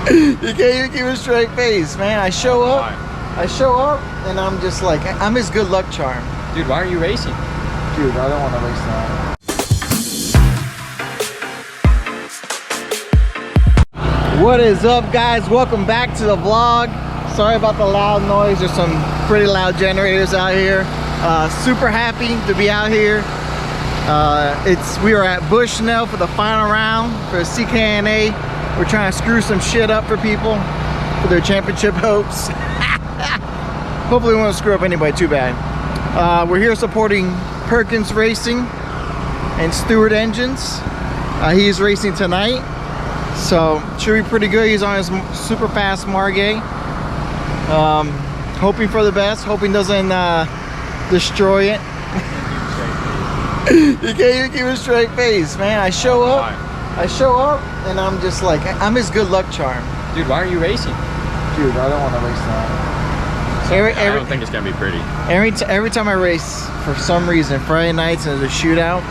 You can't even keep a straight face, man. I show up, and I'm just like, I'm his good luck charm. Dude, why aren't you racing? Dude, I don't want to race now. What is up, guys? Welcome back to the vlog. Sorry about the loud noise. There's some pretty loud generators out here. Super happy to be out here. We are at Bushnell for the final round for CKNA. We're trying to screw some shit up for people for their championship hopes. Hopefully we won't screw up anybody too bad. We're here supporting Perkins Racing and Stewart Engines. He's racing tonight, so should be pretty good. He's on his super fast Margay. Hoping for the best, hoping doesn't destroy it. You can't even keep a straight face, man. I show up, and I'm just like, I'm his good luck charm. Dude, why aren't you racing? Dude, I don't want to race now. I don't think it's gonna be pretty. Every time I race, for some reason, Friday nights and there's a shootout,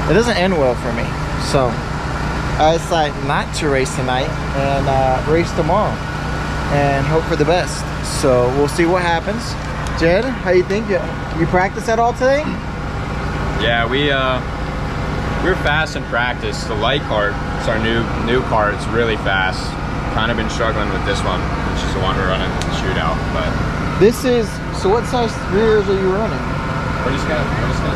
it doesn't end well for me. So I decide not to race tonight and race tomorrow and hope for the best. So we'll see what happens. Jed, how you think? You practice at all today? Yeah, we're fast in practice. The light cart, it's our new cart. It's really fast. Kind of been struggling with this one, which is the one we're running the shootout. But this is, so what size rears are you running? We're just gonna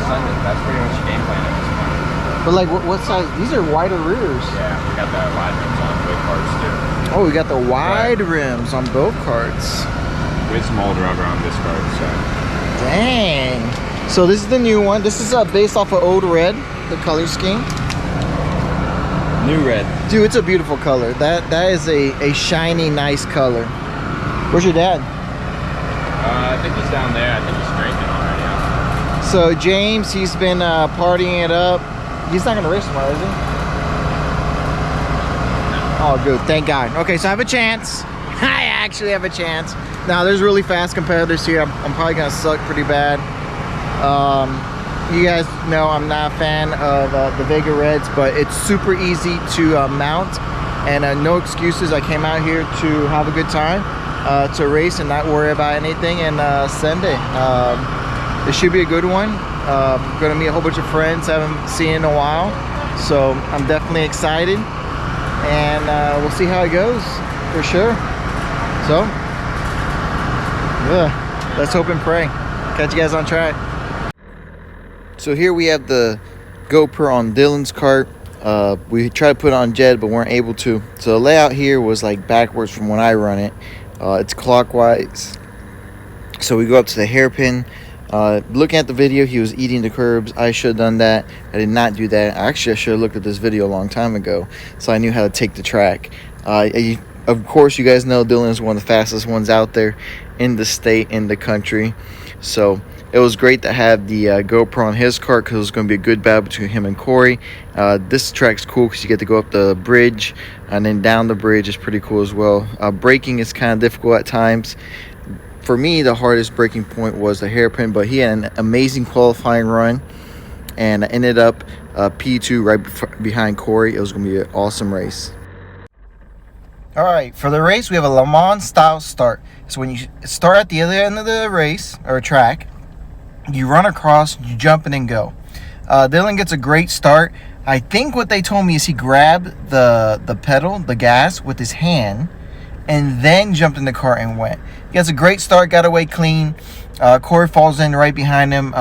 send it. That's pretty much the game plan at this point. But like what size? These are wider rears. Yeah, we got the wide rims on both carts too. Oh, we got the wide rims on both carts. With mold rubber on this cart, so. Dang. So this is the new one. This is based off of old red, the color scheme. New red. Dude, it's a beautiful color. That is a shiny, nice color. Where's your dad? I think he's down there. I think he's drinking already. So James, he's been partying it up. He's not gonna race tomorrow, is he? No. Oh, good. Thank God. Okay, so I have a chance. I actually have a chance. Now, there's really fast competitors here. I'm probably gonna suck pretty bad. You guys know I'm not a fan of the Vega Reds, but it's super easy to mount, and no excuses. I came out here to have a good time, to race and not worry about anything. And Sunday, it should be a good one. Gonna meet a whole bunch of friends I haven't seen in a while, so I'm definitely excited, and we'll see how it goes for sure. So yeah, let's hope and pray. Catch you guys on track. So here we have the GoPro on Dylan's cart. We tried to put it on Jed, but weren't able to. So the layout here was like backwards from when I run it. It's clockwise. So we go up to the hairpin. Looking at the video, he was eating the curbs. I should have done that. I did not do that. Actually, I should have looked at this video a long time ago, so I knew how to take the track. Of course, you guys know Dylan is one of the fastest ones out there in the state, in the country. So it was great to have the GoPro on his cart, because it was going to be a good battle between him and Corey. This track's cool because you get to go up the bridge and then down the bridge is pretty cool as well. Braking is kind of difficult at times. For me, the hardest braking point was the hairpin, but he had an amazing qualifying run and ended up P2 right behind Corey. It was going to be an awesome race. All right, for the race, we have a Le Mans style start. So when you start at the other end of the race or track, you run across, you jump in and go. Dylan gets a great start. I think what they told me is he grabbed the pedal, the gas, with his hand, and then jumped in the car and went. He has a great start, got away clean. Corey falls in right behind him.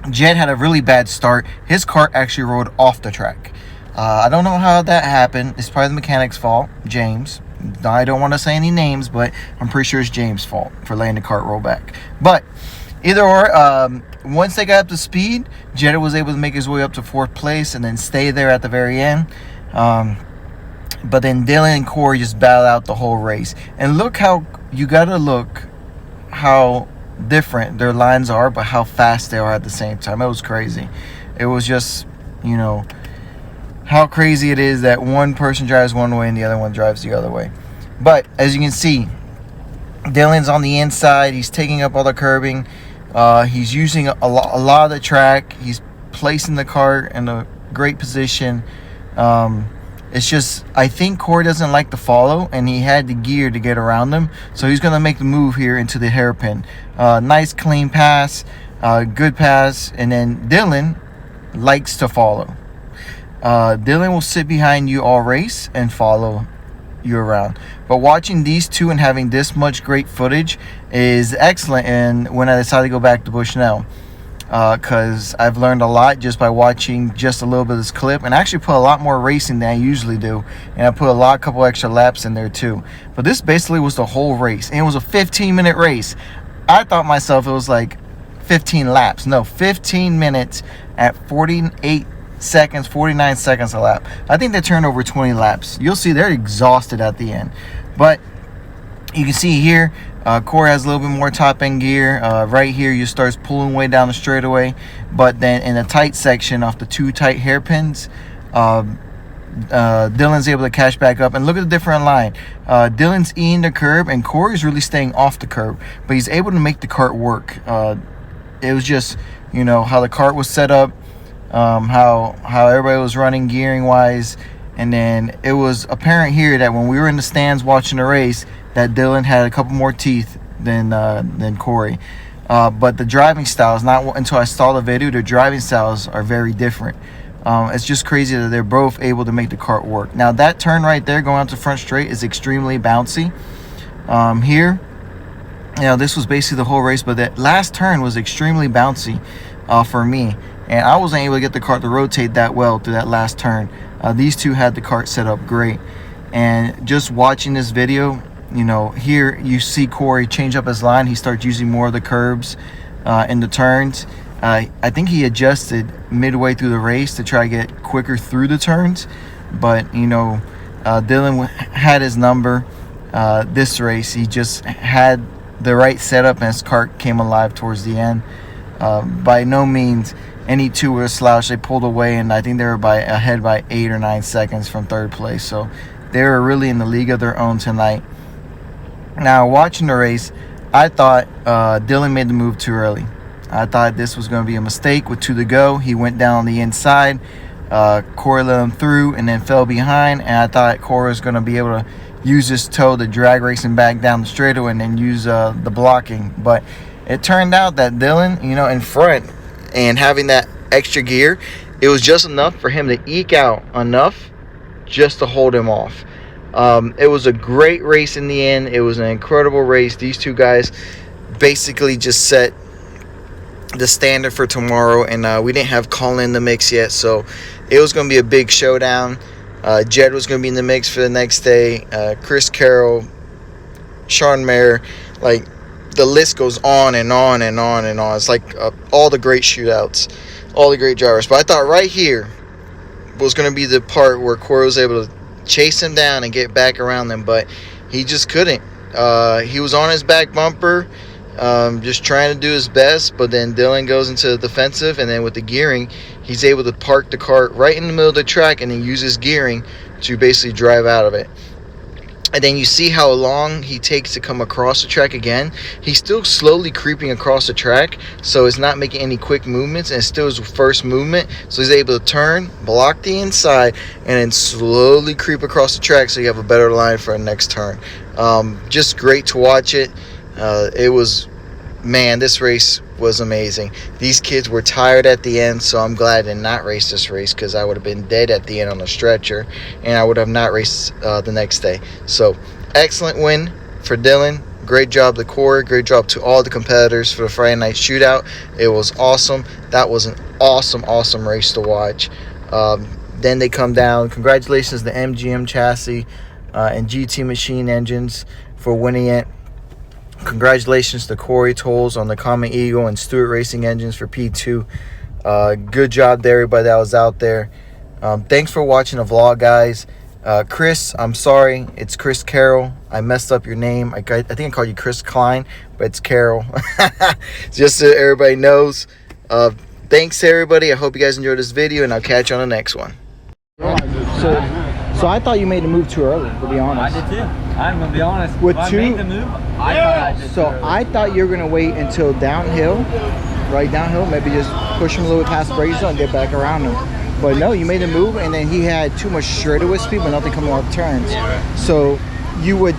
Jed had a really bad start. His cart actually rolled off the track. I don't know how that happened. It's probably the mechanic's fault, James. I don't want to say any names, but I'm pretty sure it's James' fault for letting the cart roll back. But either or, once they got up to speed, Jed was able to make his way up to 4th place and then stay there at the very end. But then Dylan and Corey just battled out the whole race. And look how, you got to look how different their lines are, but how fast they are at the same time. It was crazy. It was just, you know, how crazy it is that one person drives one way and the other one drives the other way. But as you can see, Dylan's on the inside. He's taking up all the curbing. He's using a lot of the track. He's placing the cart in a great position. It's just, I think Corey doesn't like to follow, and he had the gear to get around them. So he's going to make the move here into the hairpin. Nice clean pass, good pass. And then Dylan likes to follow. Dylan will sit behind you all race and follow you around. But watching these two and having this much great footage is excellent. And when I decided to go back to Bushnell, because I've learned a lot just by watching just a little bit of this clip, and I actually put a lot more racing than I usually do, and I put a couple extra laps in there too. But this basically was the whole race, and it was a 15-minute race. I thought myself it was like 15 laps. No, 15 minutes at 48 seconds, 49 seconds a lap. I think they turned over 20 laps. You'll see they're exhausted at the end. But you can see here, Corey has a little bit more top end gear. Right here, you start pulling way down the straightaway. But then in the tight section off the two tight hairpins, Dylan's able to catch back up. And look at the different line. Dylan's eating the curb, and Corey's really staying off the curb. But he's able to make the kart work. It was just, you know, how the kart was set up, how everybody was running gearing wise. And then it was apparent here that when we were in the stands watching the race, that Dylan had a couple more teeth than Corey. But the driving styles, not until I saw the video, the driving styles are very different. It's just crazy that they're both able to make the kart work. Now that turn right there going out to front straight is extremely bouncy. Here, you know, this was basically the whole race, but that last turn was extremely bouncy for me. And I wasn't able to get the kart to rotate that well through that last turn. These two had the kart set up great. And just watching this video, you know, here you see Corey change up his line. He starts using more of the curbs in the turns. I think he adjusted midway through the race to try to get quicker through the turns. But, you know, Dylan had his number this race. He just had the right setup, and his kart came alive towards the end. By no means any two were a slouch. They pulled away, and I think they were ahead by 8 or 9 seconds from third place. So they were really in the league of their own tonight. Now, watching the race, I thought Dylan made the move too early. I thought this was going to be a mistake with 2 to go. He went down on the inside. Corey let him through and then fell behind. And I thought Corey was going to be able to use his toe to drag racing back down the straightaway and then use the blocking. But it turned out that Dylan, you know, in front and having that extra gear, it was just enough for him to eke out enough just to hold him off. It was a great race in the end. It was an incredible race. These two guys basically just set the standard for tomorrow, and we didn't have Colin in the mix yet, so it was going to be a big showdown. Jed was going to be in the mix for the next day. Chris Carroll, Sean Mayer, like the list goes on and on and on and on. It's like all the great shootouts, all the great drivers. But I thought right here was going to be the part where Corey was able to chase him down and get back around them, but he just couldn't. He was on his back bumper, just trying to do his best, but then Dylan goes into the defensive, and then with the gearing, he's able to park the kart right in the middle of the track and then use his gearing to basically drive out of it. And then you see how long he takes to come across the track again. He's still slowly creeping across the track, so it's not making any quick movements, and it's still his first movement. So he's able to turn, block the inside, and then slowly creep across the track so you have a better line for a next turn. Just great to watch it. It was, man, this race was amazing. These kids were tired at the end, so I'm glad I did not race this race, because I would have been dead at the end on a stretcher, and I would have not raced the next day. So excellent win for Dylan. Great job to Corey. Great job to all the competitors for the Friday night shootout. It was awesome. That was an awesome race to watch. Then they come down. Congratulations to MGM Chassis and GT Machine Engines for winning it. Congratulations to Corey Tolles on the Common Eagle and Stewart Racing Engines for P2. Good job to everybody that was out there. Thanks for watching the vlog, guys. Chris, I'm sorry. It's Chris Carroll. I messed up your name. I think I called you Chris Klein, but it's Carroll. Just so everybody knows. Thanks, everybody. I hope you guys enjoyed this video, and I'll catch you on the next one. So I thought you made the move too early, to be honest. I did too. I'm gonna be honest. With if two, I made the move, I thought I did. So I thought you were gonna wait until downhill, right downhill, maybe just push him a little bit past the brake zone and get back around him. But no, you made a move, and then he had too much straightaway speed, but nothing coming off turns. So he would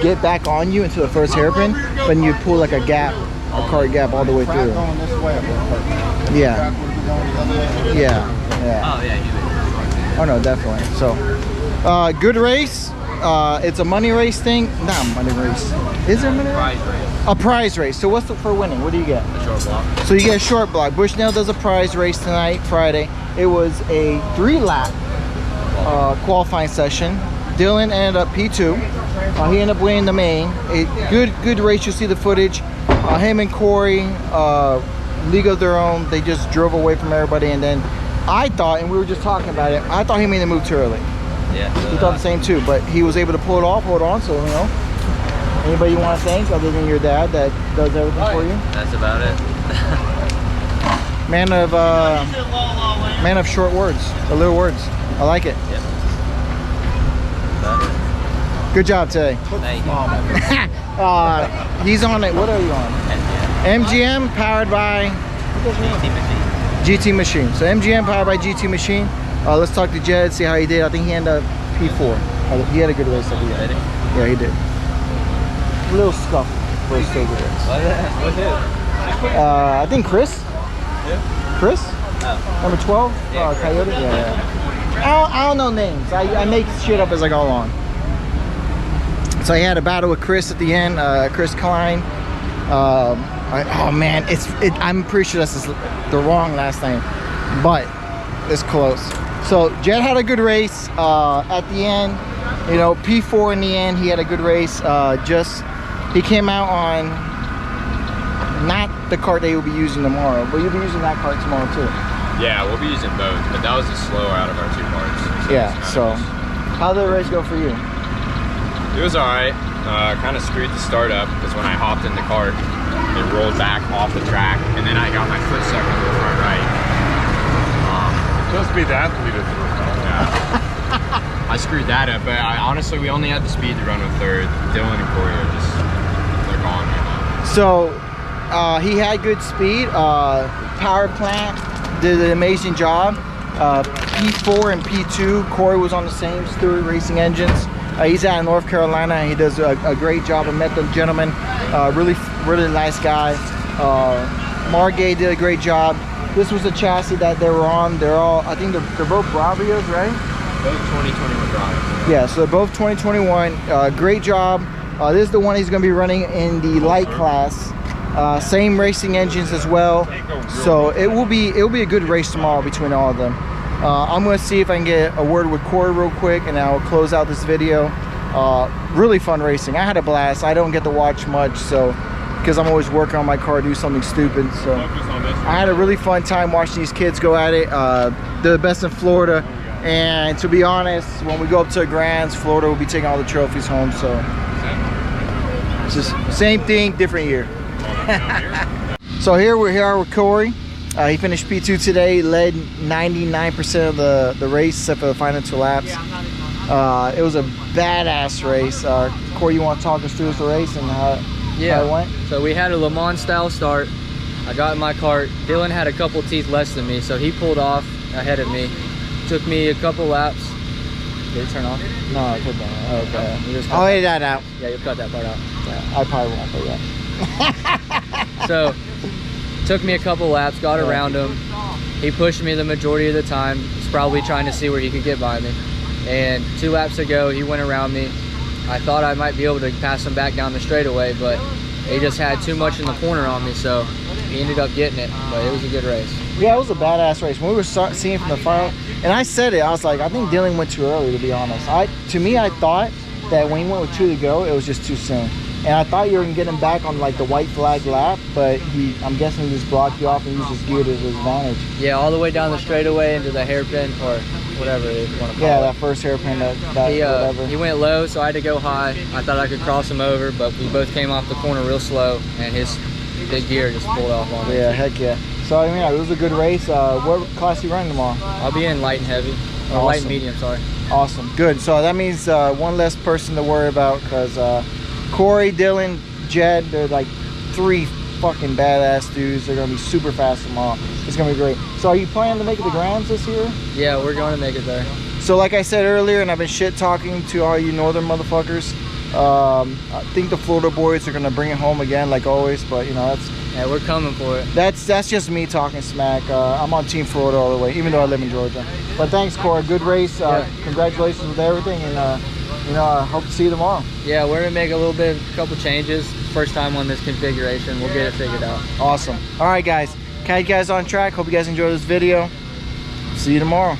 get back on you into the first hairpin, but then you'd pull like a gap, a kart gap all the way through. Yeah. Yeah. Oh yeah, he would. Oh no, definitely. So, good race. It's a money race thing. Not a money race. Is there a money race? Prize race. A prize race. So what's for winning? What do you get? A short block. So you get a short block. Bushnell does a prize race tonight, Friday. It was a 3-lap qualifying session. Dylan ended up P2. He ended up winning the main. A good race. You see the footage. Him and Corey, league of their own. They just drove away from everybody, and then I thought, and we were just talking about it, I thought he made the move too early. Yeah. We thought the same too, but he was able to pull it off, hold on. So, you know, anybody you want to thank other than your dad that does everything for you? That's about it. Man of short words, the little words. I like it. Yep. About it. Good job today. Thank you. He's on it. What are you on? MGM powered by GT Machine. So MGM powered by GT Machine. Let's talk to Jed, see how he did. I think he ended up P4. He had a good race at the end. Yeah, he did. A little scuff for a still good race. I think Chris. Chris? Number 12? Coyote? Yeah. I don't know names. I make shit up as I go along. So I had a battle with Chris at the end, Chris Klein. Oh man, I'm pretty sure this is the wrong last name, but it's close. So Jed had a good race at the end. You know, P4 in the end. He had a good race. He came out on not the cart that you'll be using tomorrow, but you'll be using that cart tomorrow too. Yeah, we'll be using both, but that was the slower out of our two carts. Yeah. So, how did the race go for you? It was alright. Kind of screwed the start up because when I hopped in the cart, it rolled back off the track, and then I got my foot stuck on the front right. Supposed to be the athlete of the Yeah. I screwed that up, but honestly, we only had the speed to run with third. Dylan and Corey are just, they're gone right now. So, he had good speed. Power plant did an amazing job. P4 and P2, Corey was on the same Stewart Racing engines. He's out in North Carolina, and he does a great job. I met the gentleman, really nice guy. Margay did a great job. This was the chassis that they were on. They're all, I think they're both Bravios, right? Both 2021 drives. Yeah, so they're both 2021. Great job. This is the one he's going to be running in the light class. Same racing engines as well. So it will be a good race tomorrow between all of them. I'm going to see if I can get a word with Corey real quick, and I'll close out this video. Really fun racing. I had a blast. I don't get to watch much, so because I'm always working on my car, do something stupid. So I had a really fun time watching these kids go at it. They're the best in Florida, and to be honest, when we go up to the Grands, Florida will be taking all the trophies home. So it's just same thing, different year. So here we are with Corey. He finished P2 today, led 99% of the race except for the final 2 laps. It was a badass race. Corey, you want to talk us through the race and how it went? So we had a Le Mans style start. I got in my cart. Dylan had a couple teeth less than me, so he pulled off ahead of me. Took me a couple laps. Did it turn off? No, I put that out. Okay. I'll edit that out. Yeah, you'll cut that part out. Yeah, I probably won't, but yeah. So, took me a couple laps, got around him. He pushed me the majority of the time. He's probably trying to see where he could get by me. And 2 laps ago, he went around me. I thought I might be able to pass him back down the straightaway, but he just had too much in the corner on me, so he ended up getting it. But it was a good race. Yeah, it was a badass race. When we were seeing from the front, and I said it, I was like, I think Dylan went too early, to be honest. To me, I thought that when he went with 2 to go, it was just too soon. And I thought you were getting back on like the white flag lap, but I'm guessing he just blocked you off and used his gear to his advantage. Yeah, all the way down the straightaway into the hairpin, or whatever you want to call it. Yeah, that first hairpin, whatever. He went low, so I had to go high. I thought I could cross him over, but we both came off the corner real slow, and his big gear just pulled off on me. Yeah, heck yeah. So, I mean, it was a good race. What class are you running tomorrow? I'll be in light and heavy. Or light and medium, sorry. Awesome. Good. So that means one less person to worry about, because Corey, Dylan, Jed, they're like 3 fucking badass dudes. They're gonna be super fast tomorrow. It's gonna be great. So are you planning to make it the Grands this year? Yeah, we're going to make it there. So like I said earlier, and I've been shit talking to all you northern motherfuckers, I think the Florida boys are gonna bring it home again, like always. But you know, Yeah, we're coming for it. that's just me talking smack. I'm on Team Florida all the way, even though I live in Georgia. But thanks, Cora. Good race. Congratulations with everything, and you know, I hope to see you tomorrow. Yeah, we're gonna make a couple changes. First time on this configuration, we'll get it figured out. Awesome. All right, guys. Catch you guys on track. Hope you guys enjoy this video. See you tomorrow.